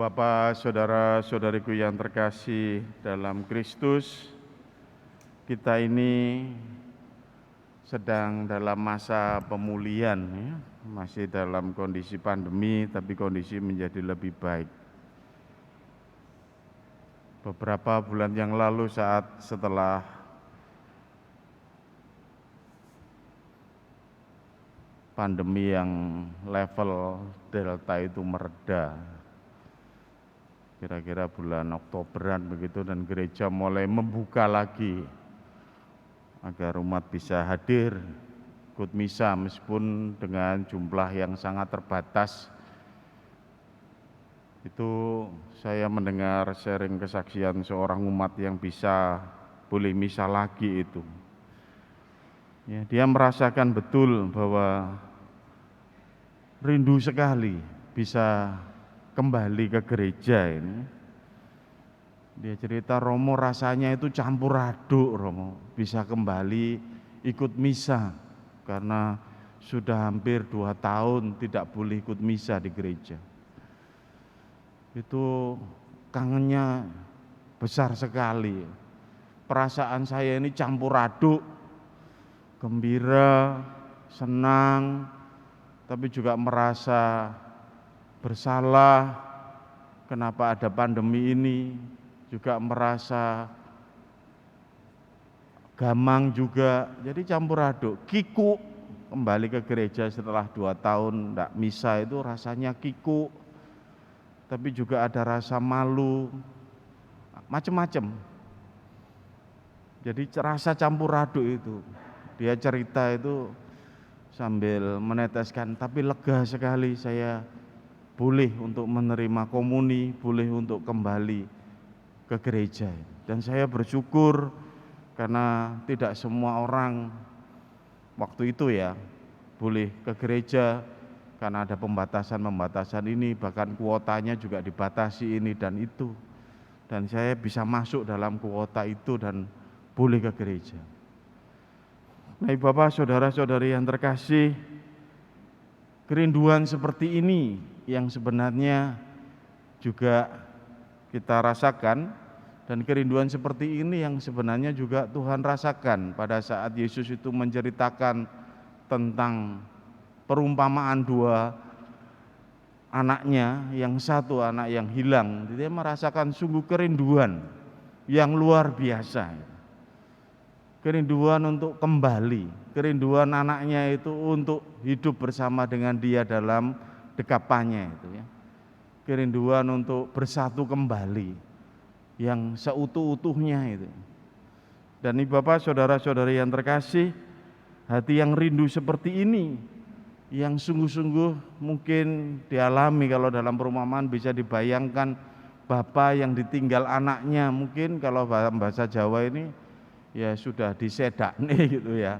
Bapak, saudara-saudariku yang terkasih dalam Kristus, kita ini sedang dalam masa pemulihan, ya. Masih dalam kondisi pandemi, tapi kondisi menjadi lebih baik. Beberapa bulan yang lalu setelah pandemi yang level Delta itu mereda, kira-kira bulan Oktoberan begitu, dan gereja mulai membuka lagi agar umat bisa hadir ikut misa meskipun dengan jumlah yang sangat terbatas. Itu saya mendengar sharing kesaksian seorang umat yang bisa boleh misa lagi itu. Ya, dia merasakan betul bahwa rindu sekali bisa kembali ke gereja ini. Dia cerita, Romo rasanya itu campur aduk, Romo, bisa kembali ikut misa karena sudah hampir 2 tahun tidak boleh ikut misa di gereja. Itu kangennya besar sekali. Perasaan saya ini campur aduk, gembira, senang, tapi juga merasa bersalah kenapa ada pandemi ini, juga merasa gamang juga, jadi campur aduk. Kiku kembali ke gereja setelah 2 tahun tidak misa itu rasanya kiku, tapi juga ada rasa malu, macam-macam. Jadi rasa campur aduk itu. Dia cerita itu sambil meneteskan, tapi lega sekali saya boleh untuk menerima komuni, boleh untuk kembali ke gereja. Dan saya bersyukur karena tidak semua orang waktu itu ya boleh ke gereja karena ada pembatasan ini, bahkan kuotanya juga dibatasi ini dan itu. Dan saya bisa masuk dalam kuota itu dan boleh ke gereja. Nah, Bapak, saudara-saudari yang terkasih, kerinduan seperti ini yang sebenarnya juga kita rasakan, dan kerinduan seperti ini yang sebenarnya juga Tuhan rasakan pada saat Yesus itu menceritakan tentang perumpamaan 2 anaknya, yang satu anak yang hilang. Dia merasakan sungguh kerinduan yang luar biasa, kerinduan untuk kembali, kerinduan anaknya itu untuk hidup bersama dengan dia dalam dekapannya itu ya. Kerinduan untuk bersatu kembali yang seutuh-utuhnya itu. Dan Bapak, saudara-saudari yang terkasih, hati yang rindu seperti ini yang sungguh-sungguh mungkin dialami kalau dalam perumpamaan bisa dibayangkan bapak yang ditinggal anaknya, mungkin kalau bahasa Jawa ini ya sudah disedakne gitu ya.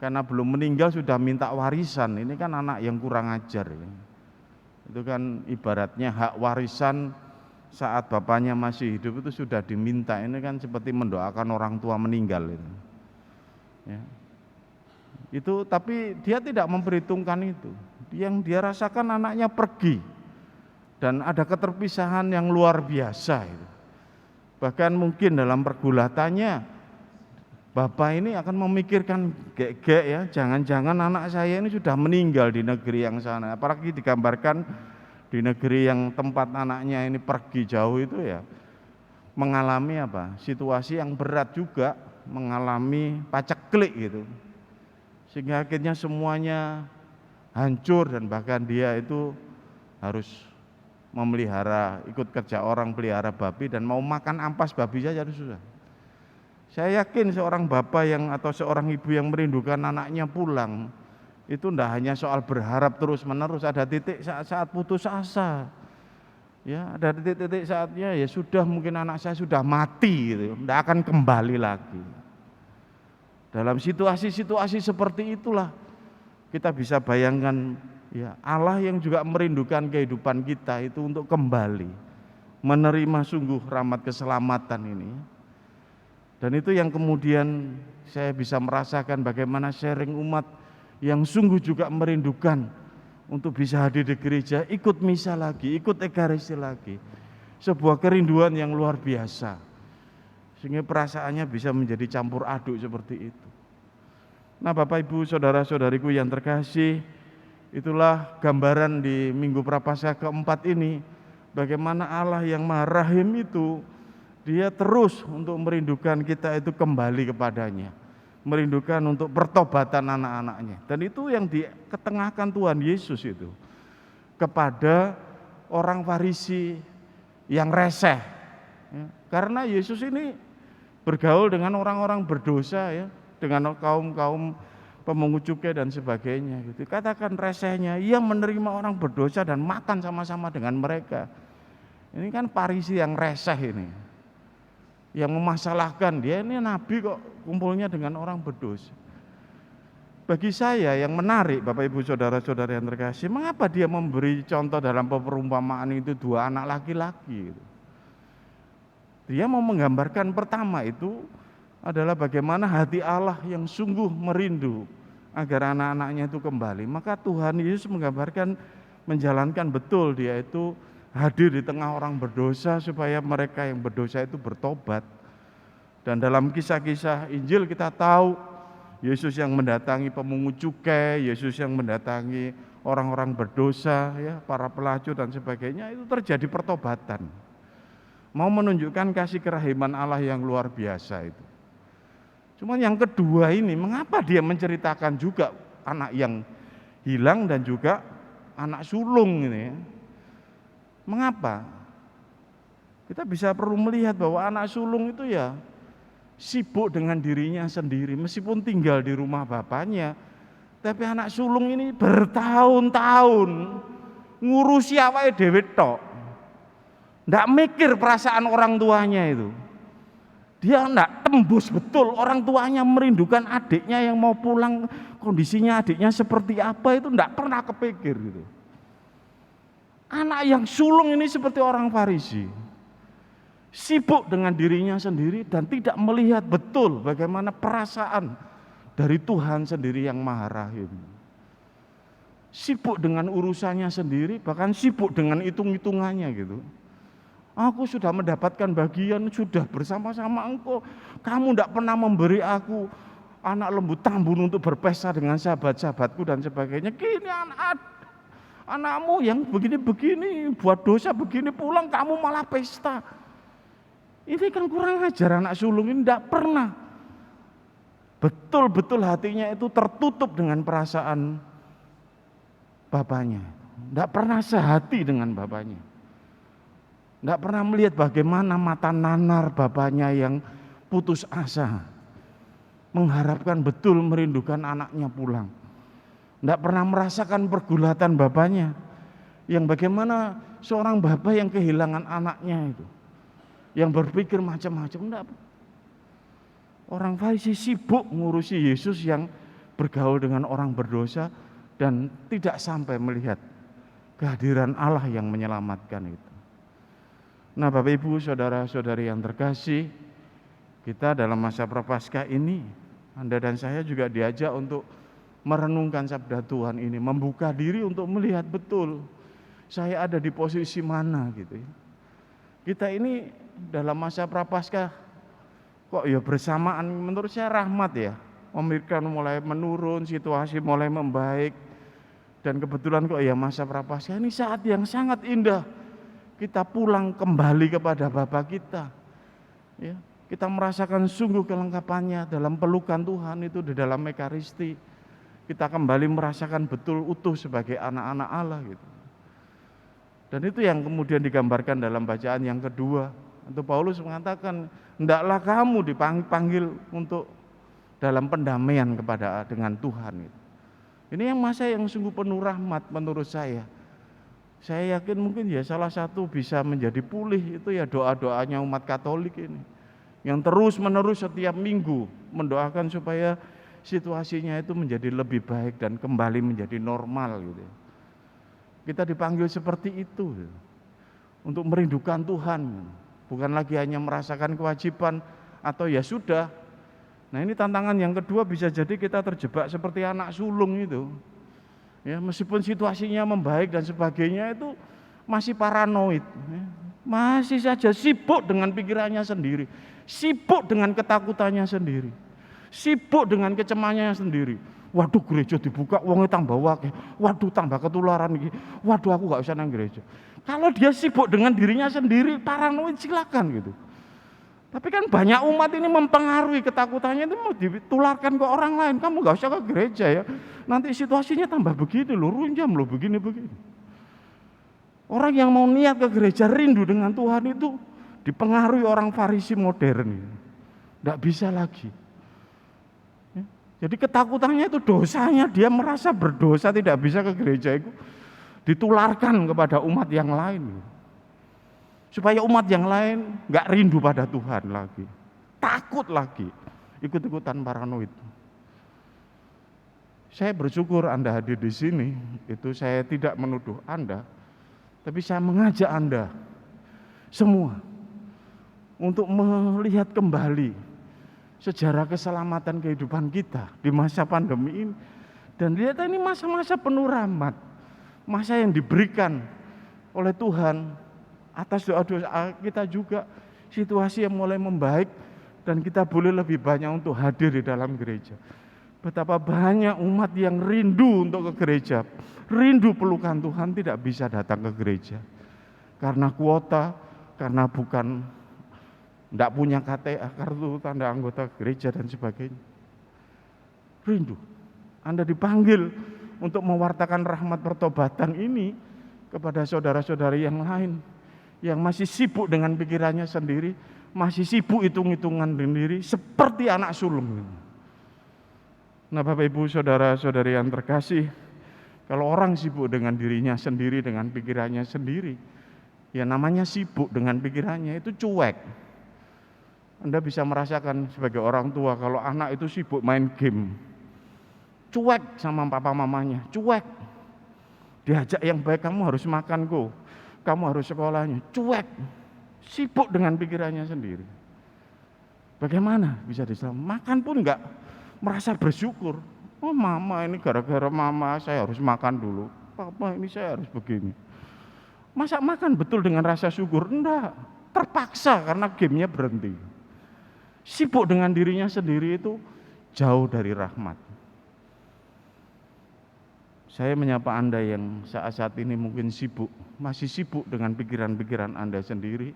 Karena belum meninggal sudah minta warisan, ini kan anak yang kurang ajar ya. Itu kan ibaratnya hak warisan saat bapaknya masih hidup itu sudah diminta, ini kan seperti mendoakan orang tua meninggal itu. Ya. Itu tapi dia tidak memperhitungkan itu. Yang dia rasakan anaknya pergi dan ada keterpisahan yang luar biasa itu. Bahkan mungkin dalam pergulatannya bapak ini akan memikirkan gek-gek ya, jangan-jangan anak saya ini sudah meninggal di negeri yang sana. Apalagi digambarkan di negeri yang tempat anaknya ini pergi jauh itu ya, mengalami apa? Situasi yang berat juga, mengalami paceklik gitu. Sehingga akhirnya semuanya hancur dan bahkan dia itu harus memelihara, ikut kerja orang pelihara babi dan mau makan ampas babi saja susah. Saya yakin seorang bapak atau seorang ibu yang merindukan anaknya pulang, itu tidak hanya soal berharap terus-menerus, ada titik saat-saat putus asa. Ya, ada titik-titik saatnya ya sudah, mungkin anak saya sudah mati gitu, tidak akan kembali lagi. Dalam situasi-situasi seperti itulah kita bisa bayangkan ya, Allah yang juga merindukan kehidupan kita itu untuk kembali menerima sungguh rahmat keselamatan ini. Dan itu yang kemudian saya bisa merasakan bagaimana sharing umat yang sungguh juga merindukan untuk bisa hadir di gereja, ikut misa lagi, ikut ekaristi lagi. Sebuah kerinduan yang luar biasa, sehingga perasaannya bisa menjadi campur aduk seperti itu. Nah, Bapak Ibu saudara-saudariku yang terkasih, itulah gambaran di Minggu Prapaskah keempat ini, bagaimana Allah yang Maha Rahim itu, Dia terus untuk merindukan kita itu kembali kepadanya, merindukan untuk pertobatan anak-anaknya. Dan itu yang diketengahkan Tuhan Yesus itu kepada orang Farisi yang reseh, ya. Karena Yesus ini bergaul dengan orang-orang berdosa, ya, dengan kaum pemungut cukai dan sebagainya gitu. Katakan resehnya, ia menerima orang berdosa dan makan sama-sama dengan mereka. Ini kan Farisi yang reseh ini, yang memasalahkan, dia ini nabi kok kumpulnya dengan orang berdosa. Bagi saya yang menarik, Bapak Ibu saudara-saudara yang terkasih, mengapa dia memberi contoh dalam perumpamaan itu dua anak laki-laki gitu. Dia mau menggambarkan pertama itu adalah bagaimana hati Allah yang sungguh merindu agar anak-anaknya itu kembali. Maka Tuhan Yesus menggambarkan menjalankan betul, dia itu hadir di tengah orang berdosa supaya mereka yang berdosa itu bertobat. Dan dalam kisah-kisah Injil kita tahu Yesus yang mendatangi pemungut cukai, Yesus yang mendatangi orang-orang berdosa, ya, para pelacur dan sebagainya, itu terjadi pertobatan. Mau menunjukkan kasih kerahiman Allah yang luar biasa itu. Cuman yang kedua ini, mengapa dia menceritakan juga anak yang hilang dan juga anak sulung ini, ya? Mengapa? Kita bisa perlu melihat bahwa anak sulung itu ya sibuk dengan dirinya sendiri, meskipun tinggal di rumah bapaknya, tapi anak sulung ini bertahun-tahun ngurusi awake dhewe tok. Ndak mikir perasaan orang tuanya itu. Dia ndak tembus betul orang tuanya merindukan adiknya yang mau pulang, kondisinya adiknya seperti apa itu ndak pernah kepikir gitu. Anak yang sulung ini seperti orang Farisi, sibuk dengan dirinya sendiri dan tidak melihat betul bagaimana perasaan dari Tuhan sendiri yang Maha Rahim. Sibuk dengan urusannya sendiri, bahkan sibuk dengan hitung-hitungannya gitu. Aku sudah mendapatkan bagian, sudah bersama-sama engkau. Kamu tidak pernah memberi aku anak lembu tambun untuk berpesta dengan sahabat-sahabatku dan sebagainya. Gini anakmu yang begini-begini, buat dosa begini pulang, kamu malah pesta. Ini kan kurang ajar, anak sulung ini tidak pernah betul-betul hatinya itu tertutup dengan perasaan bapaknya. Tidak pernah sehati dengan bapaknya. Tidak pernah melihat bagaimana mata nanar bapaknya yang putus asa, mengharapkan betul merindukan anaknya pulang. Tidak pernah merasakan pergulatan bapaknya, yang bagaimana seorang bapak yang kehilangan anaknya itu, yang berpikir macam-macam. Enggak. Orang Farisi sibuk ngurusi Yesus yang bergaul dengan orang berdosa dan tidak sampai melihat kehadiran Allah yang menyelamatkan itu. Nah, Bapak Ibu saudara-saudari yang terkasih, kita dalam masa Prapaskah ini, Anda dan saya juga diajak untuk merenungkan sabda Tuhan ini, membuka diri untuk melihat betul saya ada di posisi mana gitu ya. Kita ini dalam masa Prapaskah kok ya bersamaan, menurut saya rahmat ya. Omikron mulai menurun, situasi mulai membaik, dan kebetulan kok ya masa Prapaskah ini saat yang sangat indah. Kita pulang kembali kepada Bapa kita, ya. Kita merasakan sungguh kelengkapannya dalam pelukan Tuhan itu di dalam Ekaristi. Kita kembali merasakan betul utuh sebagai anak-anak Allah gitu. Dan itu yang kemudian digambarkan dalam bacaan yang kedua. Untuk Paulus mengatakan, hendaklah kamu dipanggil untuk dalam pendamaian dengan Tuhan gitu. Ini yang masa yang sungguh penuh rahmat menurut saya. Saya yakin mungkin ya salah satu bisa menjadi pulih itu ya doa-doanya umat Katolik ini, yang terus-menerus setiap minggu mendoakan supaya situasinya itu menjadi lebih baik dan kembali menjadi normal gitu. Kita dipanggil seperti itu untuk merindukan Tuhan, bukan lagi hanya merasakan kewajiban atau ya sudah. Nah, ini tantangan yang kedua, bisa jadi kita terjebak seperti anak sulung itu, Ya, meskipun situasinya membaik dan sebagainya itu masih paranoid, ya. Masih saja sibuk dengan pikirannya sendiri, sibuk dengan ketakutannya sendiri, sibuk dengan kecemannya sendiri. Waduh, gereja dibuka, wongnya tambah wakil, waduh tambah ketularan iki, waduh aku gak usah nang gereja. Kalau dia sibuk dengan dirinya sendiri, paranoid, silakan gitu. Tapi kan banyak umat ini mempengaruhi ketakutannya itu mau ditularkan ke orang lain. Kamu gak usah ke gereja ya, nanti situasinya tambah begini loh, runjam loh, begini. Orang yang mau niat ke gereja, rindu dengan Tuhan itu dipengaruhi orang Farisi modern. Tidak bisa lagi. Jadi ketakutannya itu dosanya, dia merasa berdosa tidak bisa ke gereja itu ditularkan kepada umat yang lain. Supaya umat yang lain nggak rindu pada Tuhan lagi. Takut lagi, ikut-ikutan paranoid. Saya bersyukur Anda hadir di sini, itu saya tidak menuduh Anda, tapi saya mengajak Anda semua untuk melihat kembali sejarah keselamatan kehidupan kita di masa pandemi ini. Dan lihat ini masa-masa penuh rahmat, masa yang diberikan oleh Tuhan atas doa-doa kita juga, situasi yang mulai membaik dan kita boleh lebih banyak untuk hadir di dalam gereja. Betapa banyak umat yang rindu untuk ke gereja, rindu pelukan Tuhan, tidak bisa datang ke gereja karena kuota, karena tidak punya KTA, kartu tanda anggota gereja dan sebagainya. Rindu. Anda dipanggil untuk mewartakan rahmat pertobatan ini kepada saudara-saudari yang lain yang masih sibuk dengan pikirannya sendiri, masih sibuk hitung-hitungan sendiri seperti anak sulung. Nah, Bapak Ibu, saudara-saudari yang terkasih, kalau orang sibuk dengan dirinya sendiri, dengan pikirannya sendiri, ya namanya sibuk dengan pikirannya, itu cuek. Anda bisa merasakan sebagai orang tua kalau anak itu sibuk main game, cuek sama papa mamanya, cuek. Diajak yang baik, kamu harus makan kok, kamu harus sekolahnya, cuek. Sibuk dengan pikirannya sendiri. Bagaimana bisa diselamatkan? Makan pun enggak merasa bersyukur. Oh, mama ini gara-gara mama saya harus makan dulu. Papa ini saya harus begini. Masa makan betul dengan rasa syukur? Enggak. Terpaksa karena gamenya berhenti. Sibuk dengan dirinya sendiri itu jauh dari rahmat. Saya menyapa Anda yang saat-saat ini mungkin sibuk, masih sibuk dengan pikiran-pikiran Anda sendiri,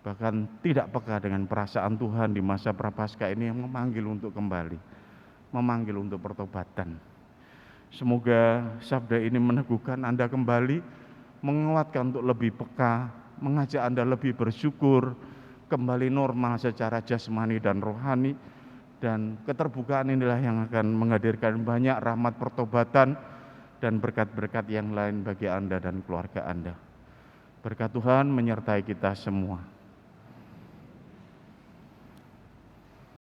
bahkan tidak peka dengan perasaan Tuhan di masa Prapaskah ini yang memanggil untuk kembali, memanggil untuk pertobatan. Semoga sabda ini meneguhkan Anda kembali, menguatkan untuk lebih peka, mengajak Anda lebih bersyukur, kembali normal secara jasmani dan rohani, dan keterbukaan inilah yang akan menghadirkan banyak rahmat pertobatan dan berkat-berkat yang lain bagi Anda dan keluarga Anda. Berkat Tuhan menyertai kita semua.